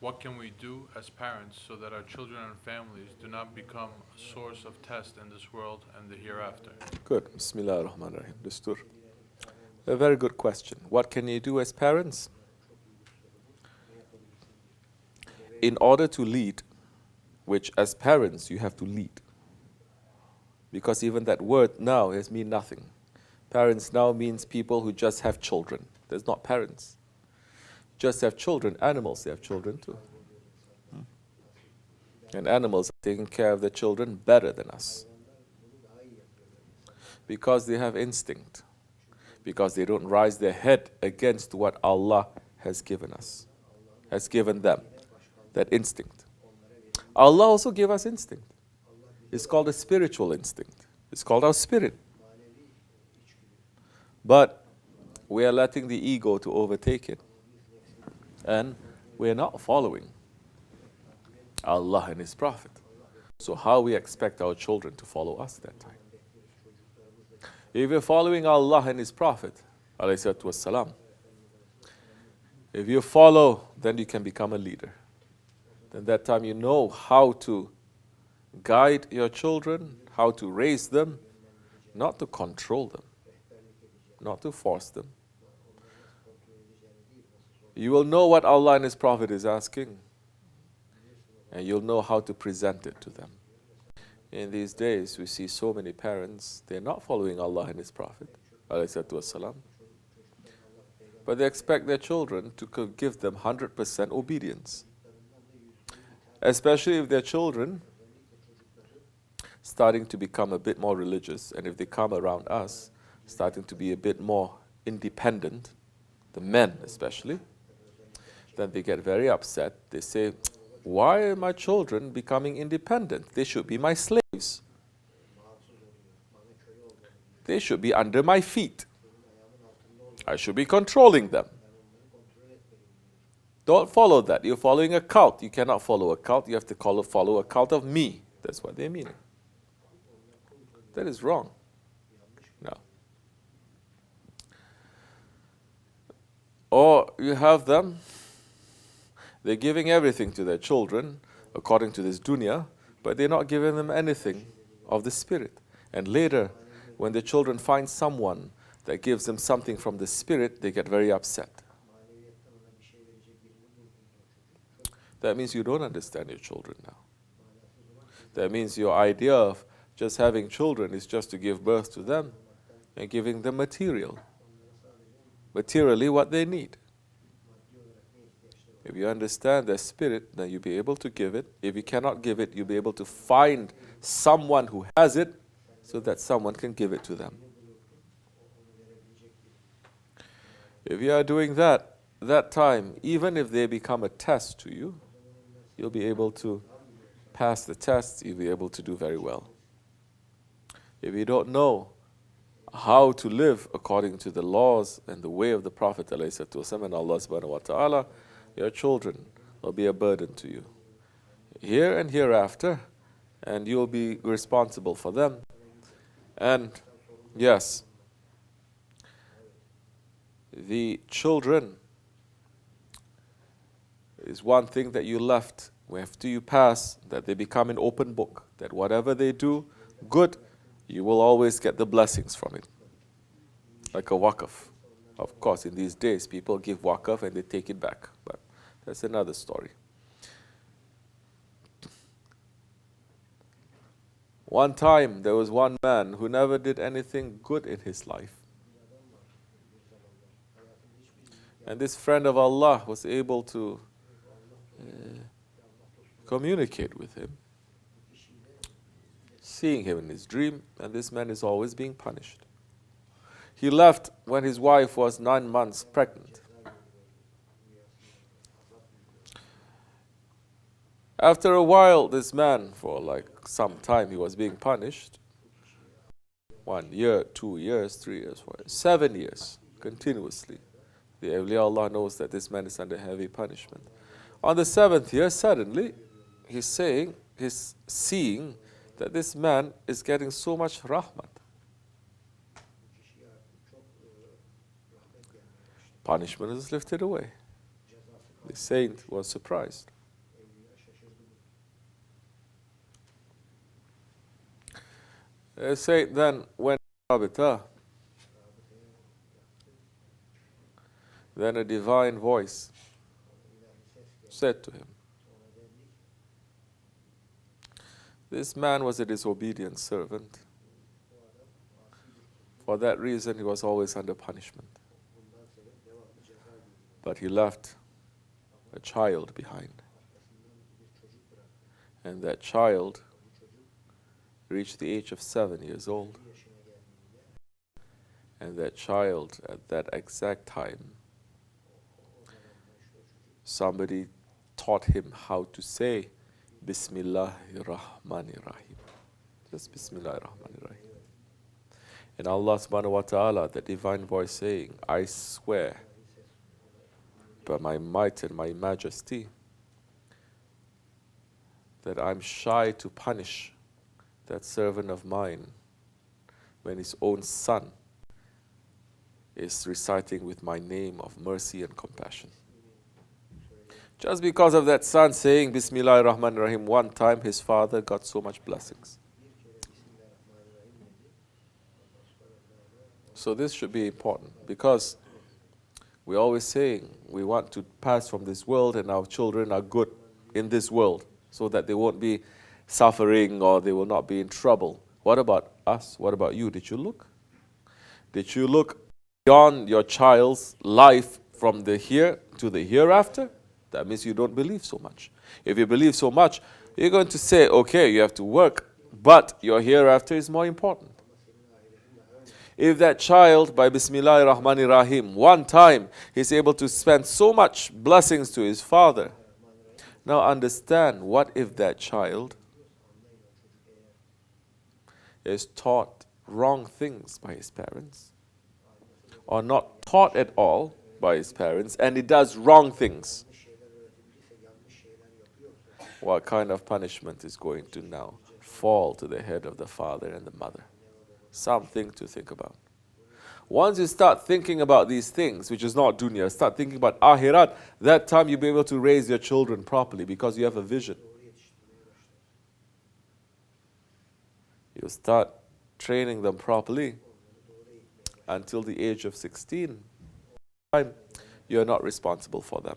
What can we do as parents so that our children and families do not become a source of test in this world and the hereafter? Good. Bismillah ar-Rahman ar-Rahim. Dastur. A very good question. What can you do as parents? In order to lead, which as parents you have to lead. Because even that word now has mean nothing. Parents now means people who just have children. There's not parents. Just have children. Animals, they have children too. And animals are taking care of their children better than us. Because they have instinct. Because they don't rise their head against what Allah has given us. Has given them. That instinct. Allah also gave us instinct. It's called a spiritual instinct. It's called our spirit. But we are letting the ego to overtake it. And we are not following Allah and His Prophet. So how we expect our children to follow us that time? If you're following Allah and His Prophet, ﷺ, if you follow, then you can become a leader. Then that time you know how to guide your children, how to raise them, not to control them, not to force them. You will know what Allah and His Prophet is asking, and you'll know how to present it to them. In these days, we see so many parents, they're not following Allah and His Prophet, ﷺ, but they expect their children to give them 100% obedience. Especially if their children starting to become a bit more religious, and if they come around us, starting to be a bit more independent, the men especially, then they get very upset. They say, why are my children becoming independent? They should be my slaves. They should be under my feet. I should be controlling them. Don't follow that. You're following a cult. You cannot follow a cult. You have to follow a cult of me. That's what they mean. That is wrong. No. Or you have them, they're giving everything to their children according to this dunya, but they're not giving them anything of the spirit. And later, when the children find someone that gives them something from the spirit, they get very upset. That means you don't understand your children now. That means your idea of just having children is just to give birth to them and giving them materially what they need. If you understand their spirit, then you'll be able to give it. If you cannot give it, you'll be able to find someone who has it so that someone can give it to them. If you are doing that time, even if they become a test to you, you'll be able to pass the test, you'll be able to do very well. If you don't know how to live according to the laws and the way of the Prophet ﷺ and Allah subhanahu wa ta'ala, your children will be a burden to you, here and hereafter, and you'll be responsible for them. And yes, the children is one thing that you left after you pass, that they become an open book, that whatever they do good, you will always get the blessings from it. Like a waqf. Of course, in these days, people give waqf and they take it back. But that's another story. One time, there was one man who never did anything good in his life. And this friend of Allah was able to communicate with him, seeing him in his dream, and this man is always being punished. He left when his wife was 9 months pregnant. After a while, this man, for like some time, he was being punished. 1 year, 2 years, 3 years, 4 years, 7 years, continuously. The awliya Allah knows that this man is under heavy punishment. On the 7th year, suddenly, he's seeing that this man is getting so much rahmat. Punishment is lifted away. The saint was surprised. The saint then went to Rabita. Then a divine voice said to him, this man was a disobedient servant. For that reason, he was always under punishment. But he left a child behind. And that child reached the age of 7 years old. And that child, at that exact time, somebody taught him how to say Bismillahir Rahmanir Rahim. Just Bismillahir Rahmanir Rahim. And Allah subhanahu wa ta'ala, the divine voice saying, I swear by my might and my majesty that I'm shy to punish that servant of mine when his own son is reciting with my name of mercy and compassion. Just because of that son saying Bismillahir Rahmanir Rahim one time, his father got so much blessings. So this should be important, because we're always saying we want to pass from this world and our children are good in this world so that they won't be suffering or they will not be in trouble. What about us? What about you? Did you look? Did you look beyond your child's life from the here to the hereafter? That means you don't believe so much. If you believe so much, you're going to say, okay, you have to work, but your hereafter is more important. If that child, by Bismillahir Rahmanir Rahim, one time, he's able to spend so much blessings to his father. Now understand, what if that child is taught wrong things by his parents, or not taught at all by his parents, and he does wrong things? What kind of punishment is going to now fall to the head of the father and the mother? Something to think about. Once you start thinking about these things, which is not dunya, start thinking about akhirat, that time you'll be able to raise your children properly because you have a vision. You start training them properly until the age of 16. You're not responsible for them.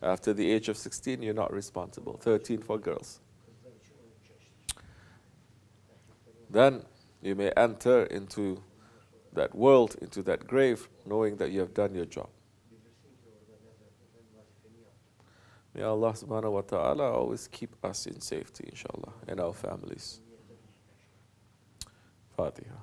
After the age of 16, you're not responsible. 13 for girls. Then you may enter into that world, into that grave, knowing that you have done your job. May Allah subhanahu wa ta'ala always keep us in safety, inshallah, and our families. Fatiha.